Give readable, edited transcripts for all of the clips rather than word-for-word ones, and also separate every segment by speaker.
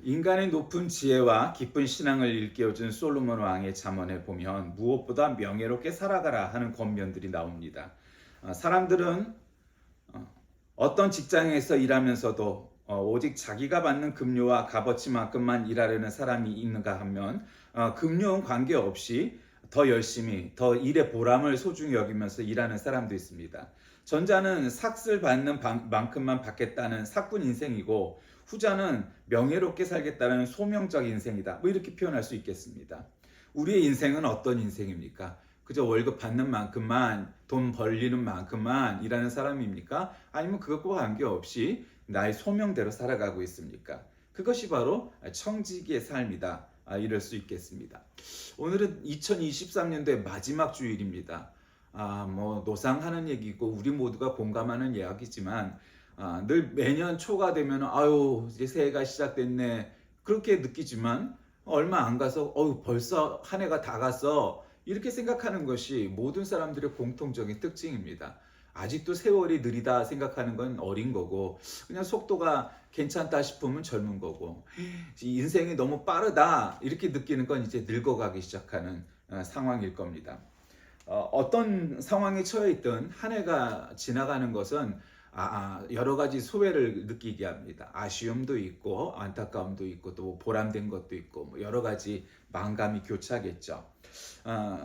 Speaker 1: 인간의 높은 지혜와 깊은 신앙을 일깨워준 솔로몬 왕의 잠언에 보면 무엇보다 명예롭게 살아가라 하는 권면들이 나옵니다. 사람들은 어떤 직장에서 일하면서도 오직 자기가 받는 급료와 값어치만큼만 일하려는 사람이 있는가 하면 급료는 관계없이 더 열심히 더 일의 보람을 소중히 여기면서 일하는 사람도 있습니다. 전자는 삭을 받는 만큼만 받겠다는 사꾼 인생이고 후자는 명예롭게 살겠다는 소명적 인생이다. 뭐 이렇게 표현할 수 있겠습니다. 우리의 인생은 어떤 인생입니까? 그저 월급 받는 만큼만 돈 벌리는 만큼만 일하는 사람입니까? 아니면 그것과 관계없이 나의 소명대로 살아가고 있습니까? 그것이 바로 청지기의 삶이다. 이럴 수 있겠습니다. 오늘은 2023년도의 마지막 주일입니다. 뭐 노상하는 얘기고 우리 모두가 공감하는 이야기지만 늘 매년 초가 되면 아유 이제 새해가 시작됐네 그렇게 느끼지만 얼마 안 가서 벌써 한 해가 다 갔어 이렇게 생각하는 것이 모든 사람들의 공통적인 특징입니다. 아직도 세월이 느리다 생각하는 건 어린 거고 그냥 속도가 괜찮다 싶으면 젊은 거고 인생이 너무 빠르다 이렇게 느끼는 건 이제 늙어가기 시작하는 상황일 겁니다. 어떤 상황에 처해 있든 한 해가 지나가는 것은 여러 가지 소외를 느끼게 합니다. 아쉬움도 있고 안타까움도 있고 또 보람된 것도 있고 뭐 여러 가지 만감이 교차하겠죠.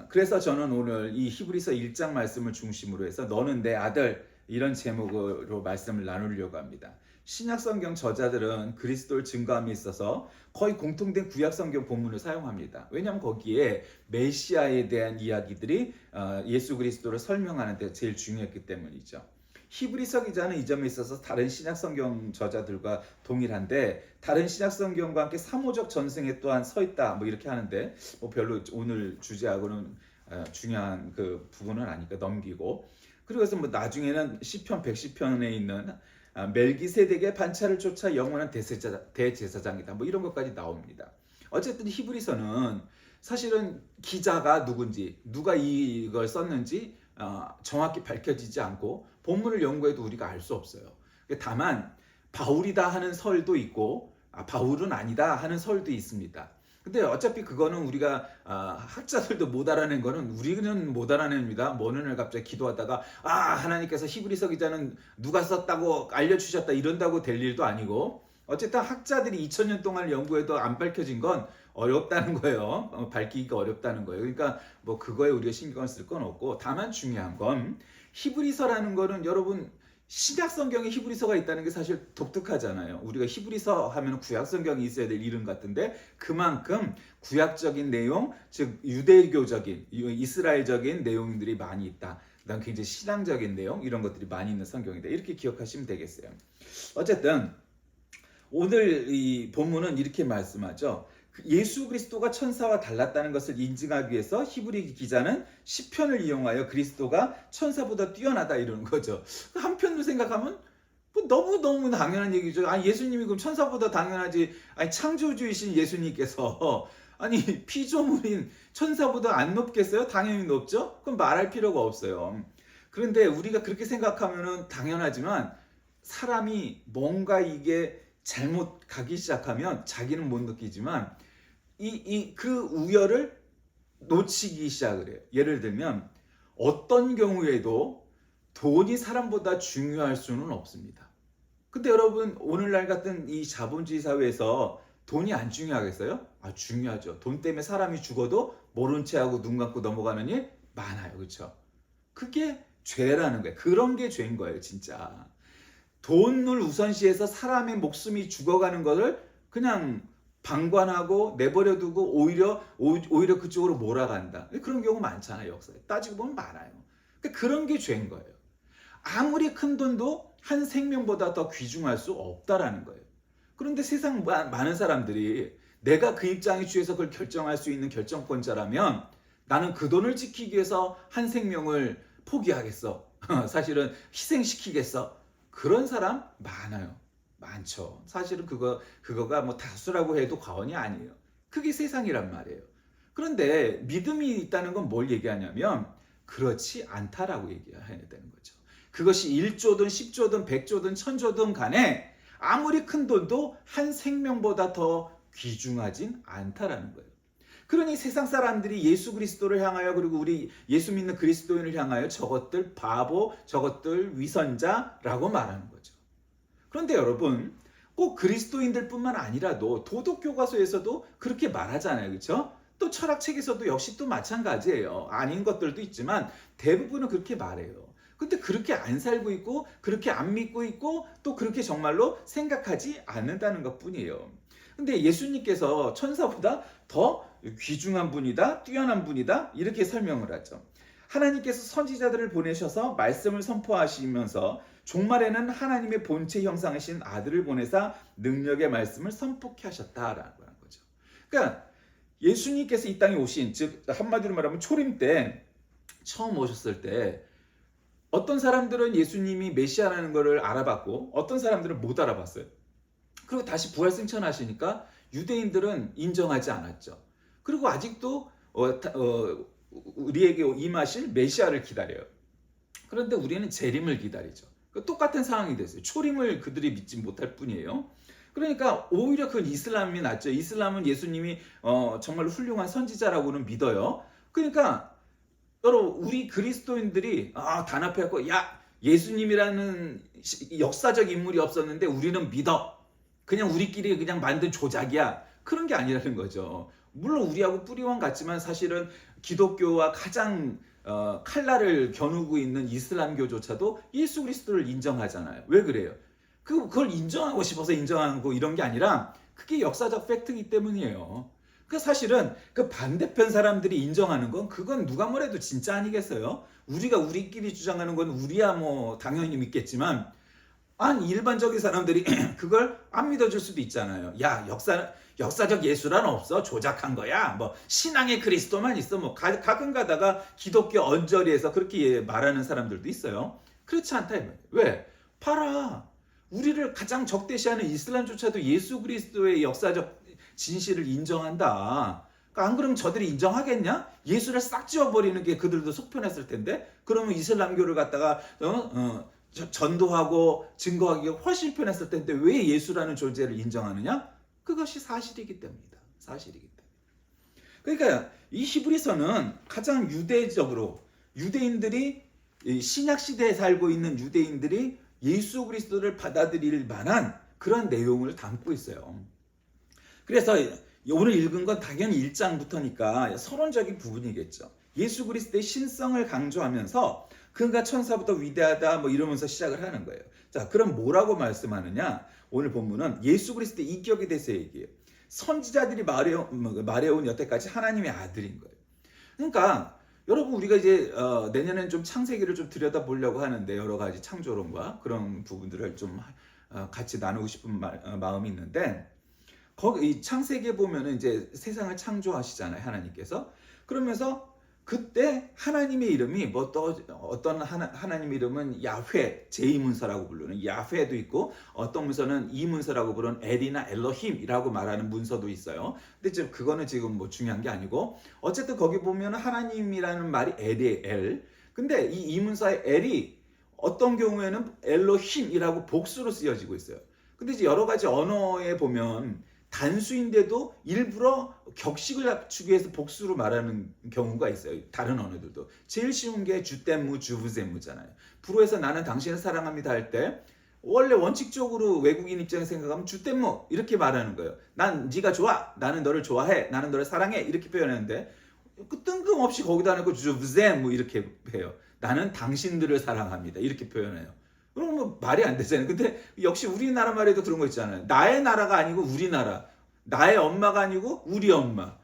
Speaker 1: 그래서 저는 오늘 이 히브리서 1장 말씀을 중심으로 해서 너는 내 아들 이런 제목으로 말씀을 나누려고 합니다. 신약성경 저자들은 그리스도를 증거함에 있어서 거의 공통된 구약성경 본문을 사용합니다. 왜냐하면 거기에 메시아에 대한 이야기들이 예수 그리스도를 설명하는 데 제일 중요했기 때문이죠. 히브리서 기자는 이 점에 있어서 다른 신약성경 저자들과 동일한데 다른 신약성경과 함께 사모적 전승에 또한 서 있다 뭐 이렇게 하는데 뭐 별로 오늘 주제하고는 중요한 그 부분은 아니까 넘기고 그리고 그래서 뭐 나중에는 시편 110편에 있는 멜기세덱의 반차를 쫓아 영원한 대제사장이다 뭐 이런 것까지 나옵니다. 어쨌든 히브리서는 사실은 기자가 누군지 누가 이걸 썼는지 정확히 밝혀지지 않고 본문을 연구해도 우리가 알 수 없어요. 다만 바울이다 하는 설도 있고 바울은 아니다 하는 설도 있습니다. 근데 어차피 그거는 우리가 학자들도 못 알아낸 거는 우리는 못 알아냅니다. 어느 날 갑자기 기도하다가 하나님께서 히브리서 기자는 누가 썼다고 알려주셨다 이런다고 될 일도 아니고 어쨌든 학자들이 2000년 동안 연구해도 안 밝혀진 건 어렵다는 거예요. 밝히기가 어렵다는 거예요. 그러니까 뭐 그거에 우리가 신경을 쓸 건 없고 다만 중요한 건 히브리서라는 거는 여러분 신약 성경에 히브리서가 있다는 게 사실 독특하잖아요. 우리가 히브리서 하면 구약 성경이 있어야 될 이름 같은데 그만큼 구약적인 내용, 즉 유대교적인 이스라엘적인 내용들이 많이 있다. 그다음 굉장히 신앙적인 내용 이런 것들이 많이 있는 성경이다. 이렇게 기억하시면 되겠어요. 어쨌든 오늘 이 본문은 이렇게 말씀하죠. 예수 그리스도가 천사와 달랐다는 것을 인증하기 위해서 히브리 기자는 시편을 이용하여 그리스도가 천사보다 뛰어나다 이러는 거죠. 한편으로 생각하면 뭐 너무너무 당연한 얘기죠. 예수님이 그럼 천사보다 당연하지. 창조주이신 예수님께서 피조물인 천사보다 안 높겠어요? 당연히 높죠. 그럼 말할 필요가 없어요. 그런데 우리가 그렇게 생각하면은 당연하지만 사람이 뭔가 이게 잘못 가기 시작하면 자기는 못 느끼지만 그 우열을 놓치기 시작을 해요. 예를 들면 어떤 경우에도 돈이 사람보다 중요할 수는 없습니다. 근데 여러분 오늘날 같은 이 자본주의 사회에서 돈이 안 중요하겠어요? 중요하죠. 돈 때문에 사람이 죽어도 모른 채 하고 눈 감고 넘어가는 일 많아요. 그렇죠? 그게 죄라는 거예요. 그런 게 죄인 거예요. 진짜. 돈을 우선시해서 사람의 목숨이 죽어가는 것을 그냥 방관하고 내버려두고 오히려 그쪽으로 몰아간다. 그런 경우 많잖아요. 역사에 따지고 보면 많아요. 그런 게 죄인 거예요. 아무리 큰 돈도 한 생명보다 더 귀중할 수 없다라는 거예요. 그런데 세상 많은 사람들이 내가 그 입장에 취해서 그걸 결정할 수 있는 결정권자라면 나는 그 돈을 지키기 위해서 한 생명을 포기하겠어. 사실은 희생시키겠어. 그런 사람 많아요. 많죠. 사실은 그거가 뭐 다수라고 해도 과언이 아니에요. 그게 세상이란 말이에요. 그런데 믿음이 있다는 건 뭘 얘기하냐면 그렇지 않다라고 얘기해야 되는 거죠. 그것이 1조든 10조든 100조든 1000조든 간에 아무리 큰 돈도 한 생명보다 더 귀중하진 않다라는 거예요. 그러니 세상 사람들이 예수 그리스도를 향하여, 그리고 우리 예수 믿는 그리스도인을 향하여 저것들 바보, 저것들 위선자라고 말하는 거죠. 그런데 여러분, 꼭 그리스도인들뿐만 아니라도 도덕교과서에서도 그렇게 말하잖아요. 그렇죠? 또 철학책에서도 역시 또 마찬가지예요. 아닌 것들도 있지만 대부분은 그렇게 말해요. 근데 그렇게 안 살고 있고, 그렇게 안 믿고 있고, 또 그렇게 정말로 생각하지 않는다는 것뿐이에요. 근데 예수님께서 천사보다 더 귀중한 분이다, 뛰어난 분이다, 이렇게 설명을 하죠. 하나님께서 선지자들을 보내셔서 말씀을 선포하시면서 종말에는 하나님의 본체 형상이신 아들을 보내사 능력의 말씀을 선포케 하셨다라고 하는 거죠. 그러니까 예수님께서 이 땅에 오신, 즉 한마디로 말하면 초림 때 처음 오셨을 때 어떤 사람들은 예수님이 메시아라는 것을 알아봤고 어떤 사람들은 못 알아봤어요. 그리고 다시 부활승천하시니까 유대인들은 인정하지 않았죠. 그리고 아직도 우리에게 임하실 메시아를 기다려요. 그런데 우리는 재림을 기다리죠. 똑같은 상황이 됐어요. 초림을 그들이 믿지 못할 뿐이에요. 그러니까 오히려 그건 이슬람이 낫죠. 이슬람은 예수님이 정말 훌륭한 선지자라고는 믿어요. 그러니까 여러분, 우리 그리스도인들이 단합해갖고 야, 예수님이라는 역사적 인물이 없었는데 우리는 믿어. 그냥 우리끼리 그냥 만든 조작이야. 그런 게 아니라는 거죠. 물론 우리하고 뿌리원 같지만 사실은 기독교와 가장 칼날을 겨누고 있는 이슬람교조차도 예수 그리스도를 인정하잖아요. 왜 그래요? 그걸 인정하고 싶어서 인정하고 이런 게 아니라 그게 역사적 팩트이기 때문이에요. 그 사실은 그 반대편 사람들이 인정하는 건 그건 누가 뭐래도 진짜 아니겠어요? 우리가 우리끼리 주장하는 건 우리야 뭐 당연히 믿겠지만 일반적인 사람들이 그걸 안 믿어줄 수도 있잖아요. 야, 역사적 예수란 없어. 조작한 거야. 뭐 신앙의 그리스도만 있어. 뭐 가끔 가다가 기독교 언저리에서 그렇게 말하는 사람들도 있어요. 그렇지 않다. 왜? 봐라. 우리를 가장 적대시하는 이슬람조차도 예수 그리스도의 역사적 진실을 인정한다. 그러니까 안 그러면 저들이 인정하겠냐? 예수를 싹 지워버리는 게 그들도 속편했을 텐데. 그러면 이슬람교를 갖다가 전도하고 증거하기가 훨씬 편했을 텐데 왜 예수라는 존재를 인정하느냐? 그것이 사실이기 때문이다. 사실이기 때문에. 그러니까 이 히브리서는 가장 유대적으로 유대인들이 신약 시대에 살고 있는 유대인들이 예수 그리스도를 받아들일 만한 그런 내용을 담고 있어요. 그래서 오늘 읽은 건 당연히 1장부터니까 서론적인 부분이겠죠. 예수 그리스도의 신성을 강조하면서 그가 천사보다 위대하다 뭐 이러면서 시작을 하는 거예요. 자, 그럼 뭐라고 말씀하느냐? 오늘 본문은 예수 그리스도의 인격에 대해서 얘기해요. 선지자들이 말해온 여태까지 하나님의 아들인 거예요. 그러니까 여러분, 우리가 이제 내년엔 좀 창세기를 좀 들여다보려고 하는데 여러 가지 창조론과 그런 부분들을 좀 같이 나누고 싶은 마음이 있는데, 거기 이 창세기에 보면은 이제 세상을 창조하시잖아요, 하나님께서. 그러면서 그때 하나님의 이름이 뭐 또 어떤 하나님 이름은 야훼, 제2문서라고 부르는 야훼도 있고, 어떤 문서는 이 문서라고 부르는 엘이나 엘로힘이라고 말하는 문서도 있어요. 근데 그거는 지금 뭐 중요한 게 아니고, 어쨌든 거기 보면 하나님이라는 말이 엘이에요, 엘. 근데 이 문서의 엘이 어떤 경우에는 엘로힘이라고 복수로 쓰여지고 있어요. 근데 이제 여러 가지 언어에 보면 단수인데도 일부러 격식을 갖추기 위해서 복수로 말하는 경우가 있어요. 다른 언어들도. 제일 쉬운 게 주댐무, 주부셈무잖아요. 불어에서 나는 당신을 사랑합니다 할 때 원래 원칙적으로 외국인 입장에서 생각하면 주댐무 이렇게 말하는 거예요. 난 네가 좋아. 나는 너를 좋아해. 나는 너를 사랑해. 이렇게 표현하는데 그 뜬금없이 거기다 놓고 주부셈무 이렇게 해요. 나는 당신들을 사랑합니다. 이렇게 표현해요. 그럼 뭐 말이 안 되잖아요. 근데 역시 우리나라 말에도 그런 거 있잖아요. 나의 나라가 아니고 우리나라. 나의 엄마가 아니고 우리 엄마.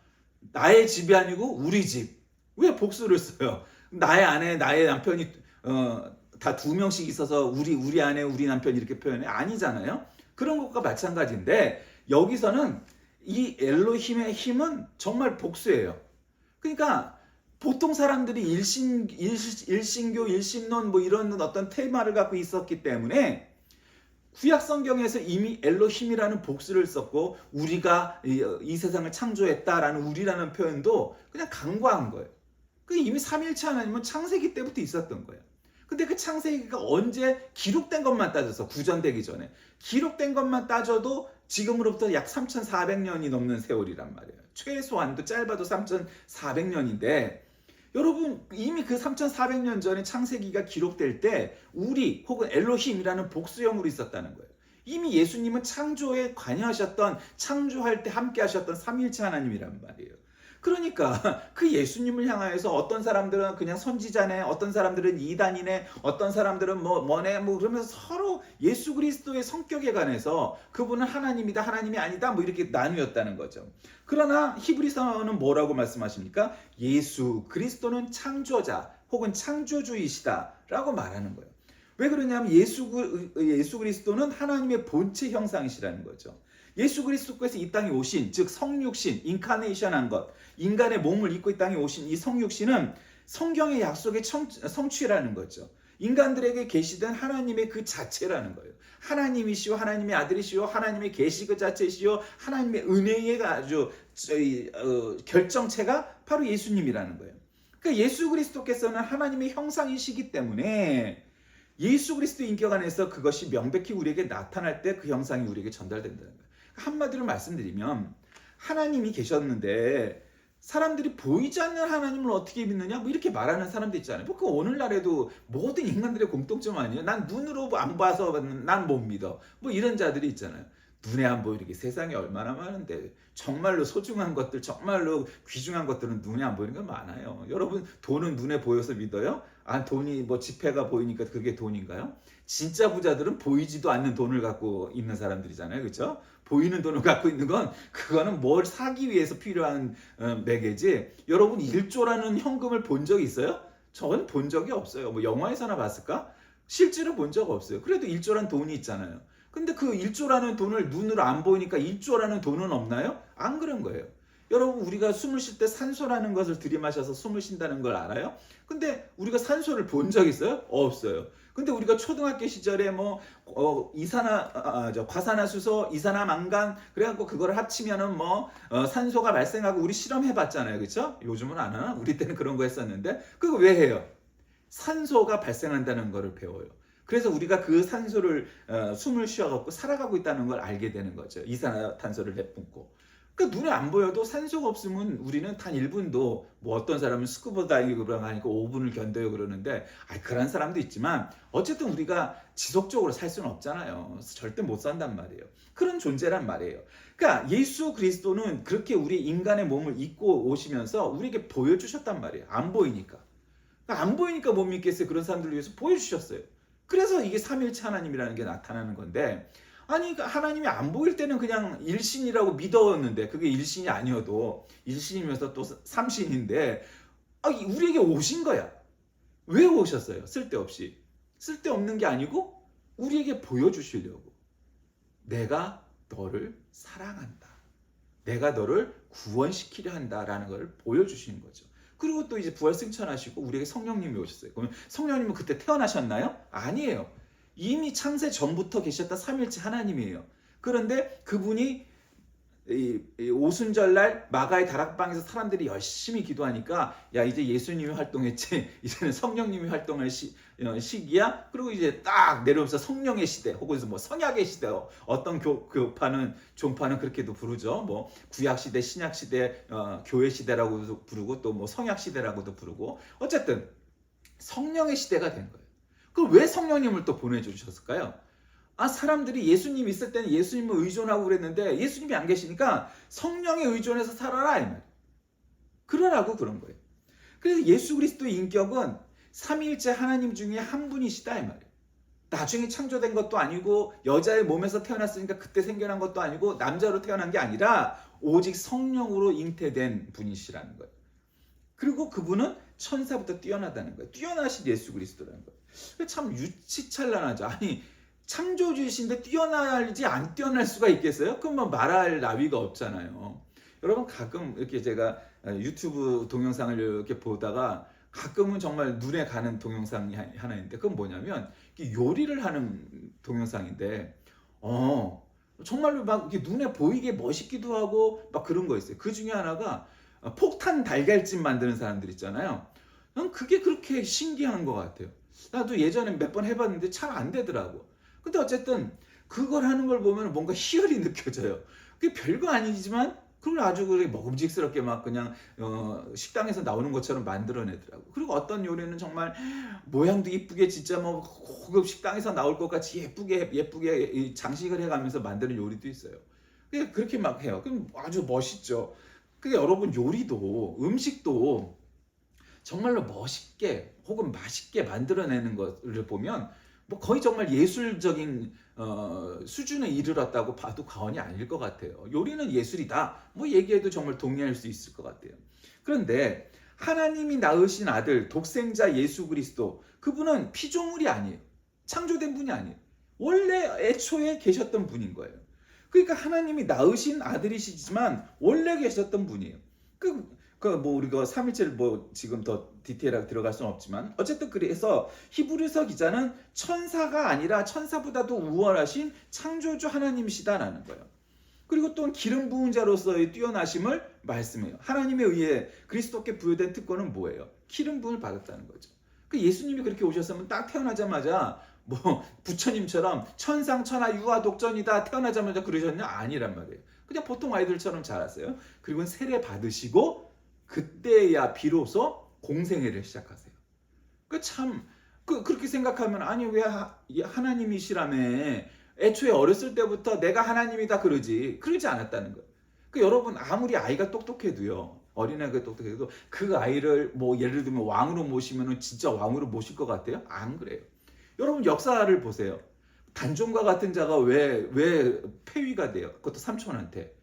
Speaker 1: 나의 집이 아니고 우리 집. 왜 복수를 써요? 나의 아내, 나의 남편이 다 두 명씩 있어서 우리 아내, 우리 남편 이렇게 표현해? 아니잖아요. 그런 것과 마찬가지인데 여기서는 이 엘로힘의 힘은 정말 복수예요. 그러니까 보통 사람들이 일신교, 일신론 뭐 이런 어떤 테마를 갖고 있었기 때문에 구약 성경에서 이미 엘로힘이라는 복수를 썼고 우리가 이 세상을 창조했다라는 우리라는 표현도 그냥 간과한 거예요. 그 이미 삼일체 하나님은 창세기 때부터 있었던 거예요. 근데 그 창세기가 언제 기록된 것만 따져서 구전되기 전에 기록된 것만 따져도 지금으로부터 약 3,400년이 넘는 세월이란 말이에요. 최소한도 짧아도 3,400년인데 여러분 이미 그 3,400년 전에 창세기가 기록될 때 우리 혹은 엘로힘이라는 복수형으로 있었다는 거예요. 이미 예수님은 창조에 관여하셨던 창조할 때 함께 하셨던 삼위일체 하나님이란 말이에요. 그러니까 그 예수님을 향하여서 어떤 사람들은 그냥 선지자네, 어떤 사람들은 이단이네, 어떤 사람들은 뭐네 그러면서 서로 예수 그리스도의 성격에 관해서 그분은 하나님이다, 하나님이 아니다 뭐 이렇게 나누었다는 거죠. 그러나 히브리서는 뭐라고 말씀하십니까? 예수 그리스도는 창조자 혹은 창조주이시다라고 말하는 거예요. 왜 그러냐면 예수 그리스도는 하나님의 본체 형상이시라는 거죠. 예수 그리스도께서 이 땅에 오신, 즉 성육신, 인카네이션한 것, 인간의 몸을 입고 이 땅에 오신 이 성육신은 성경의 약속의 성취라는 거죠. 인간들에게 계시던 하나님의 그 자체라는 거예요. 하나님이시오, 하나님의 아들이시오, 하나님의 계시 그 자체시오, 하나님의 은혜의 아주 결정체가 바로 예수님이라는 거예요. 그러니까 예수 그리스도께서는 하나님의 형상이시기 때문에 예수 그리스도 인격 안에서 그것이 명백히 우리에게 나타날 때 그 형상이 우리에게 전달된다는 거예요. 한마디로 말씀드리면 하나님이 계셨는데 사람들이 보이지 않는 하나님을 어떻게 믿느냐 뭐 이렇게 말하는 사람도 있잖아요. 그 오늘날에도 모든 인간들의 공통점 아니에요. 난 눈으로 안 봐서 난 못 믿어. 뭐 이런 자들이 있잖아요. 눈에 안 보이는 세상에 얼마나 많은데 정말로 소중한 것들, 정말로 귀중한 것들은 눈에 안 보이는 게 많아요. 여러분 돈은 눈에 보여서 믿어요? 돈이 뭐 지폐가 보이니까 그게 돈인가요? 진짜 부자들은 보이지도 않는 돈을 갖고 있는 사람들이잖아요. 그렇죠? 보이는 돈을 갖고 있는 건 그거는 뭘 사기 위해서 필요한 매개지. 여러분 1조라는 현금을 본 적이 있어요? 저는 본 적이 없어요. 뭐 영화에서나 봤을까? 실제로 본 적 없어요. 그래도 1조란 돈이 있잖아요. 근데 그 1조라는 돈을 눈으로 안 보이니까 1조라는 돈은 없나요? 안 그런 거예요. 여러분 우리가 숨을 쉴 때 산소라는 것을 들이마셔서 숨을 쉰다는 걸 알아요? 근데 우리가 산소를 본 적 있어요? 없어요. 근데 우리가 초등학교 시절에 과산화수소, 이산화망간 그래갖고 그거를 합치면은 산소가 발생하고 우리 실험해봤잖아요, 그렇죠? 요즘은 안 하나? 우리 때는 그런 거 했었는데 그거 왜 해요? 산소가 발생한다는 거를 배워요. 그래서 우리가 그 산소를 숨을 쉬어갖고 살아가고 있다는 걸 알게 되는 거죠. 이산화탄소를 내뿜고. 그러니까 눈에 안 보여도 산소가 없으면 우리는 단 1분도 뭐 어떤 사람은 스쿠버 다이빙을 하니까 5분을 견뎌요 그러는데 그런 사람도 있지만 어쨌든 우리가 지속적으로 살 수는 없잖아요. 절대 못 산단 말이에요. 그런 존재란 말이에요. 그러니까 예수 그리스도는 그렇게 우리 인간의 몸을 입고 오시면서 우리에게 보여주셨단 말이에요. 안 보이니까. 그러니까 안 보이니까 못 믿겠어요. 그런 사람들을 위해서 보여주셨어요. 그래서 이게 삼위일체 하나님이라는 게 나타나는 건데 하나님이 안 보일 때는 그냥 일신이라고 믿었는데 그게 일신이 아니어도 일신이면서 또 삼신인데 우리에게 오신 거야. 왜 오셨어요? 쓸데없이. 쓸데없는 게 아니고 우리에게 보여주시려고. 내가 너를 사랑한다. 내가 너를 구원시키려 한다라는 걸 보여주시는 거죠. 그리고 또 이제 부활 승천하시고 우리에게 성령님이 오셨어요. 그러면 성령님은 그때 태어나셨나요? 아니에요. 이미 창세 전부터 계셨던 삼위일체 하나님이에요. 그런데 그분이 오순절날 마가의 다락방에서 사람들이 열심히 기도하니까 이제 예수님이 활동했지 이제는 성령님이 활동할 시기야. 그리고 이제 딱 내려오면서 성령의 시대 혹은 성약의 시대, 어떤 교파는 종파는 그렇게도 부르죠. 구약 시대, 신약 시대, 교회 시대라고도 부르고 또 성약 시대라고도 부르고 어쨌든 성령의 시대가 된 거예요. 그럼 왜 성령님을 또 보내주셨을까요? 사람들이 예수님 있을 때는 예수님을 의존하고 그랬는데 예수님이 안 계시니까 성령에 의존해서 살아라 이 말이에요. 그러라고 그런 거예요. 그래서 예수 그리스도의 인격은 삼위일체 하나님 중에 한 분이시다 이 말이에요. 나중에 창조된 것도 아니고 여자의 몸에서 태어났으니까 그때 생겨난 것도 아니고 남자로 태어난 게 아니라 오직 성령으로 잉태된 분이시라는 거예요. 그리고 그분은 천사부터 뛰어나다는 거예요. 뛰어나신 예수 그리스도라는 거예요. 참 유치찬란하죠. 창조주이신데 뛰어나지 안 뛰어날 수가 있겠어요? 그럼 말할 나위가 없잖아요. 여러분 가끔 이렇게 제가 유튜브 동영상을 이렇게 보다가 가끔은 정말 눈에 가는 동영상이 하나 있는데 그건 뭐냐면 요리를 하는 동영상인데 정말로 막 이렇게 눈에 보이게 멋있기도 하고 막 그런 거 있어요. 그 중에 하나가 폭탄 달걀찜 만드는 사람들 있잖아요. 난 그게 그렇게 신기한 것 같아요. 나도 예전에 몇 번 해봤는데 잘 안 되더라고. 근데 어쨌든 그걸 하는 걸 보면 뭔가 희열이 느껴져요. 그게 별거 아니지만 그걸 아주 그렇게 먹음직스럽게 막 그냥 식당에서 나오는 것처럼 만들어내더라고. 그리고 어떤 요리는 정말 모양도 이쁘게 진짜 뭐 고급 식당에서 나올 것 같이 예쁘게 이 장식을 해가면서 만드는 요리도 있어요. 그렇게 막 해요. 그럼 아주 멋있죠. 그게 여러분 요리도 음식도 정말로 멋있게 혹은 맛있게 만들어내는 것을 보면 뭐 거의 정말 예술적인 수준에 이르렀다고 봐도 과언이 아닐 것 같아요. 요리는 예술이다. 뭐 얘기해도 정말 동의할 수 있을 것 같아요. 그런데 하나님이 낳으신 아들 독생자 예수 그리스도 그분은 피조물이 아니에요. 창조된 분이 아니에요. 원래 애초에 계셨던 분인 거예요. 그러니까 하나님이 낳으신 아들이시지만 원래 계셨던 분이에요. 뭐 우리가 삼일체를 뭐 지금 더 디테일하게 들어갈 수는 없지만 어쨌든 그래서 히브리서 기자는 천사가 아니라 천사보다도 우월하신 창조주 하나님이시다라는 거예요. 그리고 또 기름 부은 자로서의 뛰어나심을 말씀해요. 하나님에 의해 그리스도께 부여된 특권은 뭐예요? 기름 부음을 받았다는 거죠. 그 예수님이 그렇게 오셨으면 딱 태어나자마자 뭐 부처님처럼 천상 천하 유아 독전이다 태어나자마자 그러셨냐? 아니란 말이에요. 그냥 보통 아이들처럼 자랐어요. 그리고 세례 받으시고 그때야 비로소 공생애를 시작하세요. 그렇게 생각하면 아니 왜 하나님이시라며 애초에 어렸을 때부터 내가 하나님이다 그러지 않았다는 거예요. 여러분 아무리 아이가 똑똑해도요. 어린아이가 똑똑해도 그 아이를 뭐 예를 들면 왕으로 모시면 진짜 왕으로 모실 것 같아요? 안 그래요. 여러분 역사를 보세요. 단종과 같은 자가 왜 폐위가 돼요? 그것도 삼촌한테.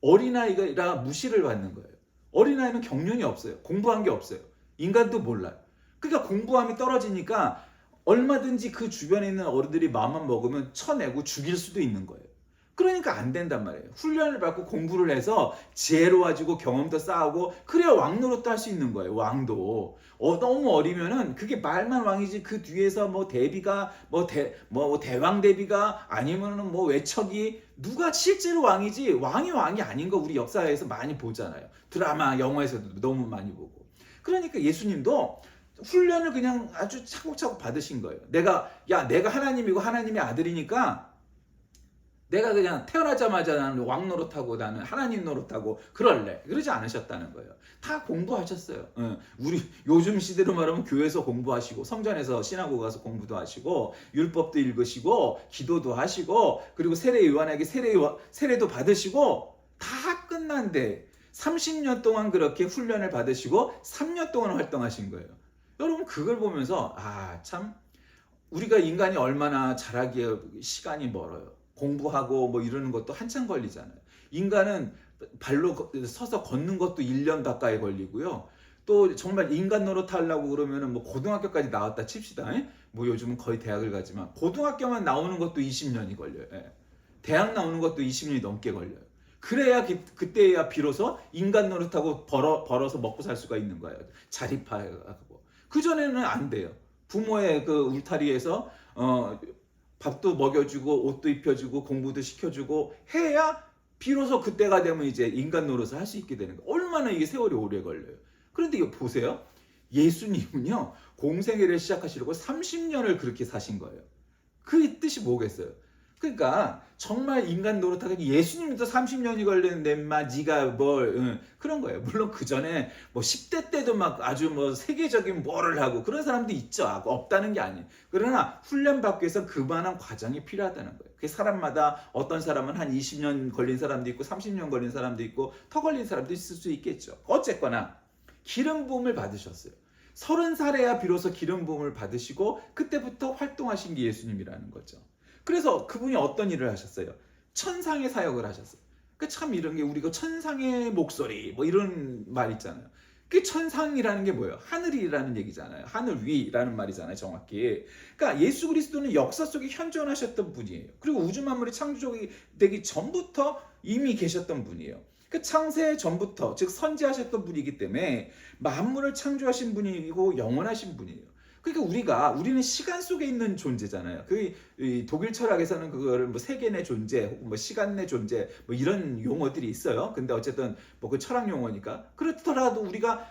Speaker 1: 어린아이가 무시를 받는 거예요. 어린아이는 경륜이 없어요. 공부한 게 없어요. 인간도 몰라요. 그러니까 공부함이 떨어지니까 얼마든지 그 주변에 있는 어른들이 마음만 먹으면 쳐내고 죽일 수도 있는 거예요. 그러니까 안 된단 말이에요. 훈련을 받고 공부를 해서 지혜로워지고 경험도 쌓고 그래야 왕 노릇도 할 수 있는 거예요. 왕도. 너무 어리면은 그게 말만 왕이지 그 뒤에서 뭐 대비가 뭐 대왕 대비가 아니면은 뭐 외척이 누가 실제로 왕이지 왕이 아닌 거 우리 역사에서 많이 보잖아요. 드라마 영화에서도 너무 많이 보고. 그러니까 예수님도 훈련을 그냥 아주 차곡차곡 받으신 거예요. 내가 하나님이고 하나님의 아들이니까 내가 그냥 태어나자마자 나는 왕 노릇하고 나는 하나님 노릇하고 그럴래. 그러지 않으셨다는 거예요. 다 공부하셨어요. 우리 요즘 시대로 말하면 교회에서 공부하시고 성전에서 시나고그 가서 공부도 하시고 율법도 읽으시고 기도도 하시고 그리고 세례 요한에게 세례도 받으시고 다 끝난데 30년 동안 그렇게 훈련을 받으시고 3년 동안 활동하신 거예요. 여러분 그걸 보면서 참 우리가 인간이 얼마나 자라기에 시간이 멀어요. 공부하고 뭐 이러는 것도 한참 걸리잖아요. 인간은 발로 서서 걷는 것도 1년 가까이 걸리고요. 또 정말 인간 노릇하려고 그러면은 뭐 고등학교까지 나왔다 칩시다. 뭐 요즘은 거의 대학을 가지만 고등학교만 나오는 것도 20년이 걸려요. 대학 나오는 것도 20년이 넘게 걸려요. 그래야 그때야 비로소 인간 노릇하고 벌어서 먹고 살 수가 있는 거예요. 자립하고. 그전에는 안 돼요. 부모의 그 울타리에서 밥도 먹여주고 옷도 입혀주고 공부도 시켜주고 해야 비로소 그때가 되면 이제 인간 노릇을 할 수 있게 되는 거예요. 얼마나 이게 세월이 오래 걸려요. 그런데 이거 보세요. 예수님은요 공생애를 시작하시려고 30년을 그렇게 사신 거예요. 그 뜻이 뭐겠어요? 그러니까 정말 인간 노릇하기 예수님도 30년이 걸리는데 네가 그런 거예요. 물론 그 전에 뭐 10대 때도 막 아주 뭐 세계적인 뭐를 하고 그런 사람도 있죠. 없다는 게 아니에요. 그러나 훈련 받기 위해서 그만한 과정이 필요하다는 거예요. 그 사람마다 어떤 사람은 한 20년 걸린 사람도 있고 30년 걸린 사람도 있고 더 걸린 사람도 있을 수 있겠죠. 어쨌거나 기름 부음을 받으셨어요. 30살에야 비로소 기름 부음을 받으시고 그때부터 활동하신 게 예수님이라는 거죠. 그래서 그분이 어떤 일을 하셨어요? 천상의 사역을 하셨어요. 참 이런 게 우리가 천상의 목소리 뭐 이런 말 있잖아요. 그 천상이라는 게 뭐예요? 하늘이라는 얘기잖아요. 하늘 위라는 말이잖아요. 정확히. 그러니까 예수 그리스도는 역사 속에 현존하셨던 분이에요. 그리고 우주 만물이 창조되기 전부터 이미 계셨던 분이에요. 그 창세 전부터 즉 선지하셨던 분이기 때문에 만물을 창조하신 분이고 영원하신 분이에요. 그러니까 우리는 시간 속에 있는 존재잖아요. 독일 철학에서는 그거를 뭐 세계 내 존재, 혹은 뭐 시간 내 존재, 뭐 이런 용어들이 있어요. 근데 어쨌든 뭐 그 철학 용어니까 그렇더라도 우리가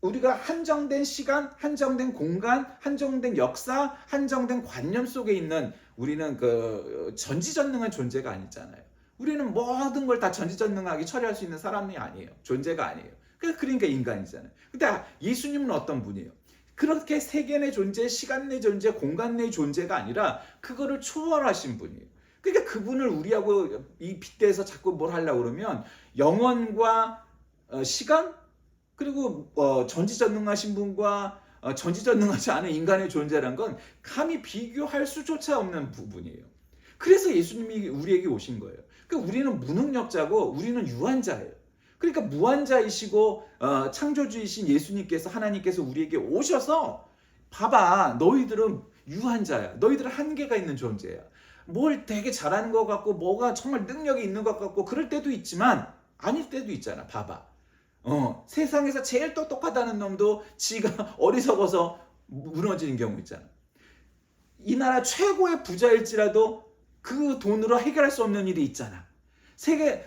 Speaker 1: 우리가 한정된 시간, 한정된 공간, 한정된 역사, 한정된 관념 속에 있는 우리는 그 전지전능한 존재가 아니잖아요. 우리는 모든 걸 다 전지전능하게 처리할 수 있는 사람이 아니에요. 존재가 아니에요. 그러니까 인간이잖아요. 근데 예수님은 어떤 분이에요? 그렇게 세계 내 존재, 시간 내 존재, 공간 내 존재가 아니라 그거를 초월하신 분이에요. 그러니까 그분을 우리하고 이 빗대서 자꾸 뭘 하려고 그러면 영혼과 시간 그리고 전지전능하신 분과 전지전능하지 않은 인간의 존재란 건 감히 비교할 수조차 없는 부분이에요. 그래서 예수님이 우리에게 오신 거예요. 그러니까 우리는 무능력자고 우리는 유한자예요. 그러니까 무한자이시고 창조주이신 예수님께서 하나님께서 우리에게 오셔서 봐봐 너희들은 유한자야. 너희들은 한계가 있는 존재야. 뭘 되게 잘하는 것 같고 뭐가 정말 능력이 있는 것 같고 그럴 때도 있지만 아닐 때도 있잖아. 봐봐. 세상에서 제일 똑똑하다는 놈도 지가 어리석어서 무너지는 경우 있잖아. 이 나라 최고의 부자일지라도 그 돈으로 해결할 수 없는 일이 있잖아.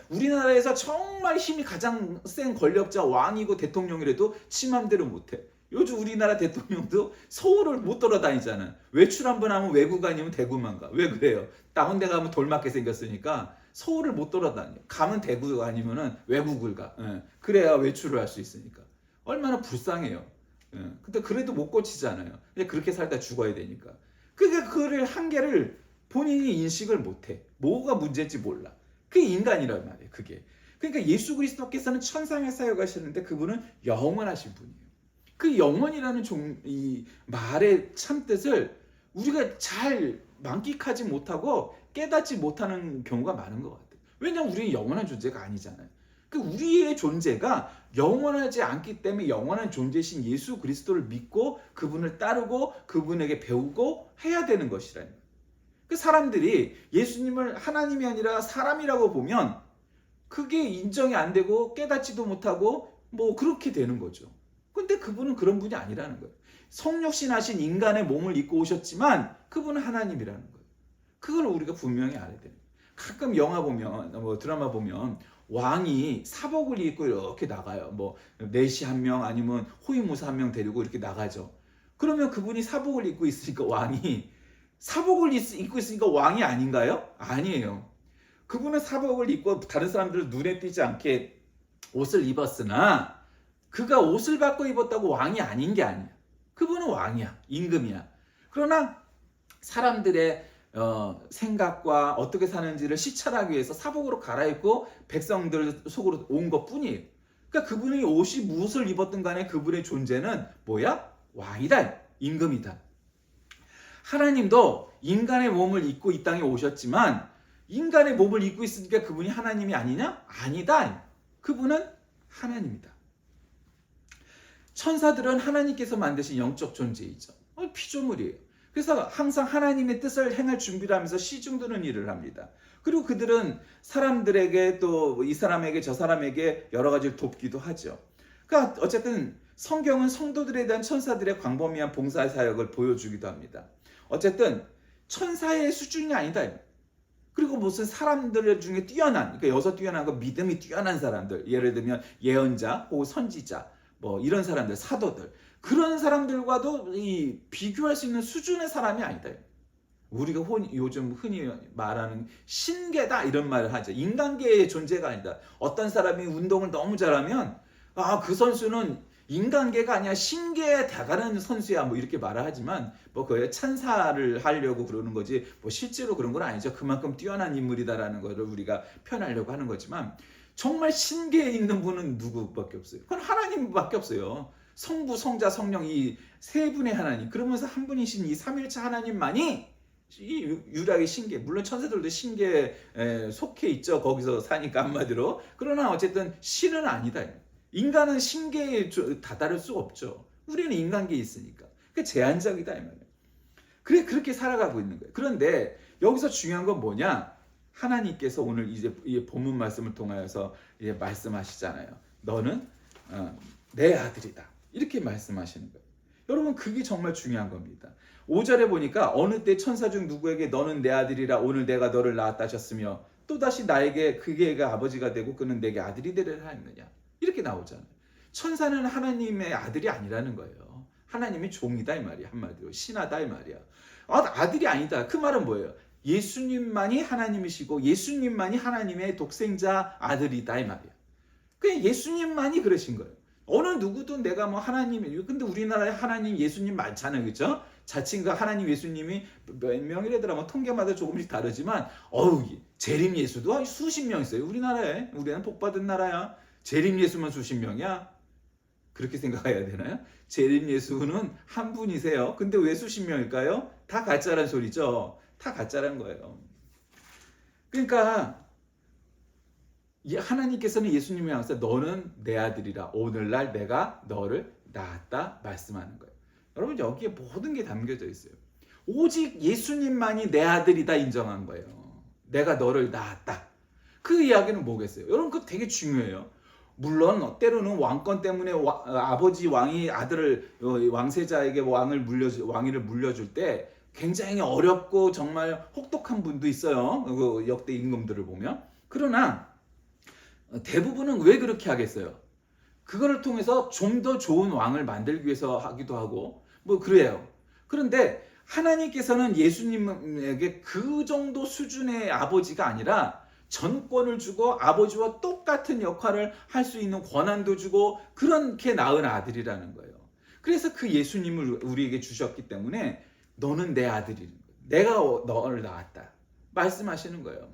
Speaker 1: 우리나라에서 정말 힘이 가장 센 권력자 왕이고 대통령이라도 지 맘대로 못해. 요즘 우리나라 대통령도 서울을 못 돌아다니잖아. 외출 한번 하면 외국 아니면 대구만 가. 왜 그래요? 다른 데 가면 돌맞게 생겼으니까 서울을 못 돌아다녀. 가면 대구 아니면은 외국을 가. 그래야 외출을 할 수 있으니까. 얼마나 불쌍해요. 근데 그래도 못 고치잖아요. 그냥 그렇게 살다 죽어야 되니까. 그러니까 그를 한계를 본인이 인식을 못해. 뭐가 문제인지 몰라. 그게 인간이란 말이에요. 그게. 그러니까 예수 그리스도께서는 천상에 사역하셨는데 그분은 영원하신 분이에요. 그 영원이라는 이 말의 참 뜻을 우리가 잘 만끽하지 못하고 깨닫지 못하는 경우가 많은 것 같아요. 왜냐하면 우리는 영원한 존재가 아니잖아요. 우리의 존재가 영원하지 않기 때문에 영원한 존재신 예수 그리스도를 믿고 그분을 따르고 그분에게 배우고 해야 되는 것이라는 거예요. 그 사람들이 예수님을 하나님이 아니라 사람이라고 보면 그게 인정이 안 되고 깨닫지도 못하고 뭐 그렇게 되는 거죠. 근데 그분은 그런 분이 아니라는 거예요. 성육신하신 인간의 몸을 입고 오셨지만 그분은 하나님이라는 거예요. 그걸 우리가 분명히 알아야 돼요. 가끔 영화 보면 뭐 드라마 보면 왕이 사복을 입고 이렇게 나가요. 뭐 내시 한 명 아니면 호위무사 한 명 데리고 이렇게 나가죠. 그러면 그분이 사복을 입고 있으니까 왕이 사복을 입고 있으니까 왕이 아닌가요? 아니에요. 그분은 사복을 입고 다른 사람들 눈에 띄지 않게 옷을 입었으나 그가 옷을 바꿔 입었다고 왕이 아닌 게 아니야. 그분은 왕이야. 임금이야. 그러나 사람들의 생각과 어떻게 사는지를 시찰하기 위해서 사복으로 갈아입고 백성들 속으로 온 것뿐이에요. 그러니까 그분이 옷이 무엇을 입었든 간에 그분의 존재는 뭐야? 왕이다. 임금이다. 하나님도 인간의 몸을 입고 이 땅에 오셨지만 인간의 몸을 입고 있으니까 그분이 하나님이 아니냐? 아니다. 그분은 하나님이다. 천사들은 하나님께서 만드신 영적 존재이죠. 피조물이에요. 그래서 항상 하나님의 뜻을 행할 준비를 하면서 시중드는 일을 합니다. 그리고 그들은 사람들에게 또 이 사람에게 저 사람에게 여러 가지를 돕기도 하죠. 그러니까 어쨌든 성경은 성도들에 대한 천사들의 광범위한 봉사 사역을 보여주기도 합니다. 어쨌든 천사의 수준이 아니다. 그리고 무슨 사람들 중에 뛰어난, 그러니까 여기서 뛰어난 건 믿음이 뛰어난 사람들, 예를 들면 예언자 혹은 선지자, 뭐 이런 사람들, 사도들, 그런 사람들과도 비교할 수 있는 수준의 사람이 아니다. 우리가 요즘 흔히 말하는 신계다 이런 말을 하죠. 인간계의 존재가 아니다. 어떤 사람이 운동을 너무 잘하면 그 선수는 인간계가 아니야 신계에 다가는 선수야 뭐 이렇게 말을 하지만 뭐 그에 찬사를 하려고 그러는 거지 뭐 실제로 그런 건 아니죠. 그만큼 뛰어난 인물이다라는 것을 우리가 표현하려고 하는 거지만 정말 신계에 있는 분은 누구밖에 없어요. 그건 하나님밖에 없어요. 성부, 성자, 성령 이 세 분의 하나님, 그러면서 한 분이신 이 삼일체 하나님만이 이 유일하게 신계, 물론 천사들도 신계에 속해 있죠. 거기서 사니까 한마디로. 그러나 어쨌든 신은 아니다. 인간은 신계에 다다를 수 없죠. 우리는 인간계에 있으니까. 그게 제한적이다 이 말이에요. 그래 그렇게 살아가고 있는 거예요. 그런데 여기서 중요한 건 뭐냐? 하나님께서 오늘 이제 이 본문 말씀을 통하여서 이제 말씀하시잖아요. 너는 내 아들이다. 이렇게 말씀하시는 거예요. 여러분 그게 정말 중요한 겁니다. 5절에 보니까 어느 때 천사 중 누구에게 너는 내 아들이라 오늘 내가 너를 낳았다 하셨으며 또다시 나에게 그게 아버지가 되고 그는 내게 아들이 되리라 하였느냐. 이렇게 나오잖아요. 천사는 하나님의 아들이 아니라는 거예요. 하나님의 종이다 이 말이야. 한마디로 신하다 이 말이야. 아들이 아니다. 그 말은 뭐예요? 예수님만이 하나님이시고 예수님만이 하나님의 독생자 아들이다 이 말이야. 그냥 예수님만이 그러신 거예요. 어느 누구도 내가 뭐 하나님, 근데 우리나라에 하나님 예수님 많잖아요. 그렇죠? 자칭 하나님 예수님이 몇 명이라더라 뭐 통계마다 조금씩 다르지만 재림 예수도 수십 명 있어요. 우리나라에. 우리는 복받은 나라야. 재림 예수만 수십 명이야. 그렇게 생각해야 되나요? 재림 예수는 한 분이세요. 근데 왜 수십 명일까요? 다 가짜란 소리죠. 다 가짜란 거예요. 그러니까 하나님께서는 예수님이 항상 너는 내 아들이라 오늘날 내가 너를 낳았다 말씀하는 거예요. 여러분 여기에 모든 게 담겨져 있어요. 오직 예수님만이 내 아들이다 인정한 거예요. 내가 너를 낳았다. 그 이야기는 뭐겠어요? 여러분 그거 되게 중요해요. 물론 때로는 왕권 때문에 아버지 왕이 아들을 왕세자에게 왕위를 물려줄 때 굉장히 어렵고 정말 혹독한 분도 있어요. 그 역대 임금들을 보면. 그러나 대부분은 왜 그렇게 하겠어요? 그거를 통해서 좀 더 좋은 왕을 만들기 위해서 하기도 하고 뭐 그래요. 그런데 하나님께서는 예수님에게 그 정도 수준의 아버지가 아니라 전권을 주고 아버지와 똑같은 역할을 할 수 있는 권한도 주고 그렇게 낳은 아들이라는 거예요. 그래서 그 예수님을 우리에게 주셨기 때문에 너는 내 아들이, 내가 너를 낳았다 말씀하시는 거예요.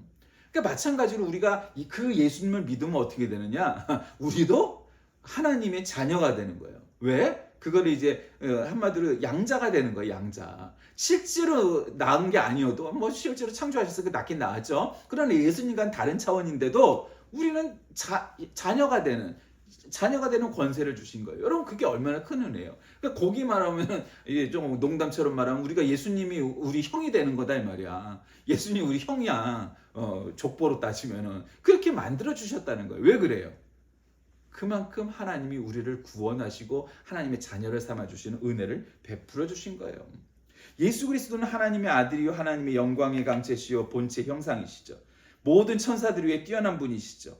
Speaker 1: 그러니까 마찬가지로 우리가 그 예수님을 믿으면 어떻게 되느냐? 우리도 하나님의 자녀가 되는 거예요. 왜? 그거를 이제 한마디로 양자가 되는 거예요. 양자. 실제로 낳은 게 아니어도 뭐 실제로 창조하셔서 낳긴 낳았죠. 그러나 예수님과는 다른 차원인데도 우리는 자녀가 되는 권세를 주신 거예요. 여러분 그게 얼마나 큰 은혜예요. 그러니까 거기 말하면 이게 좀 농담처럼 말하면 우리가 예수님이 우리 형이 되는 거다 이 말이야. 예수님이 우리 형이야. 족보로 따지면은 그렇게 만들어 주셨다는 거예요. 왜 그래요? 그만큼 하나님이 우리를 구원하시고 하나님의 자녀를 삼아주시는 은혜를 베풀어 주신 거예요. 예수 그리스도는 하나님의 아들이요 하나님의 영광의 강체시요 본체 형상이시죠. 모든 천사들 위에 뛰어난 분이시죠.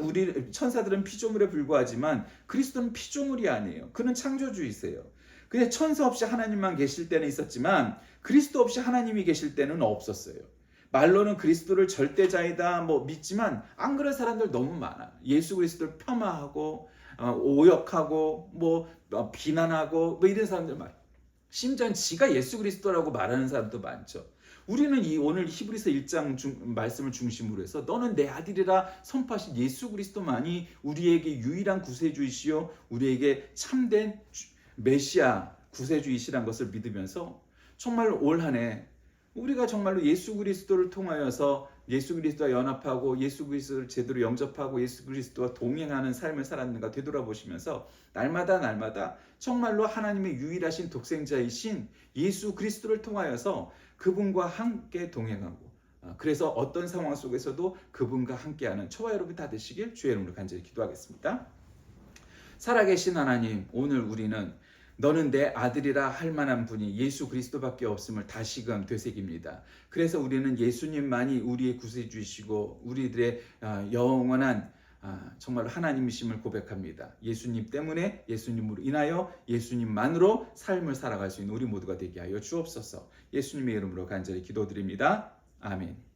Speaker 1: 우리 천사들은 피조물에 불과하지만 그리스도는 피조물이 아니에요. 그는 창조주이세요. 그냥 천사 없이 하나님만 계실 때는 있었지만 그리스도 없이 하나님이 계실 때는 없었어요. 말로는 그리스도를 절대자이다 믿지만 안 그런 사람들 너무 많아. 예수 그리스도를 폄하하고 오역하고 비난하고 이런 사람들 많아. 심지어 지가 예수 그리스도라고 말하는 사람도 많죠. 우리는 오늘 히브리서 1장 말씀을 중심으로 해서 너는 내 아들이라 선포하신 예수 그리스도만이 우리에게 유일한 구세주이시요 우리에게 참된 메시아 구세주이시란 것을 믿으면서 정말 올 한 해 우리가 정말로 예수 그리스도를 통하여서 예수 그리스도와 연합하고 예수 그리스도를 제대로 영접하고 예수 그리스도와 동행하는 삶을 살았는가 되돌아보시면서 날마다 정말로 하나님의 유일하신 독생자이신 예수 그리스도를 통하여서 그분과 함께 동행하고 그래서 어떤 상황 속에서도 그분과 함께하는 저와 여러분 다 되시길 주의 이름으로 간절히 기도하겠습니다. 살아계신 하나님, 오늘 우리는 너는 내 아들이라 할 만한 분이 예수 그리스도밖에 없음을 다시금 되새깁니다. 그래서 우리는 예수님만이 우리의 구세주이시고 우리들의 영원한 정말 하나님이심을 고백합니다. 예수님 때문에 예수님으로 인하여 예수님만으로 삶을 살아갈 수 있는 우리 모두가 되게 하여 주옵소서. 예수님의 이름으로 간절히 기도드립니다. 아멘.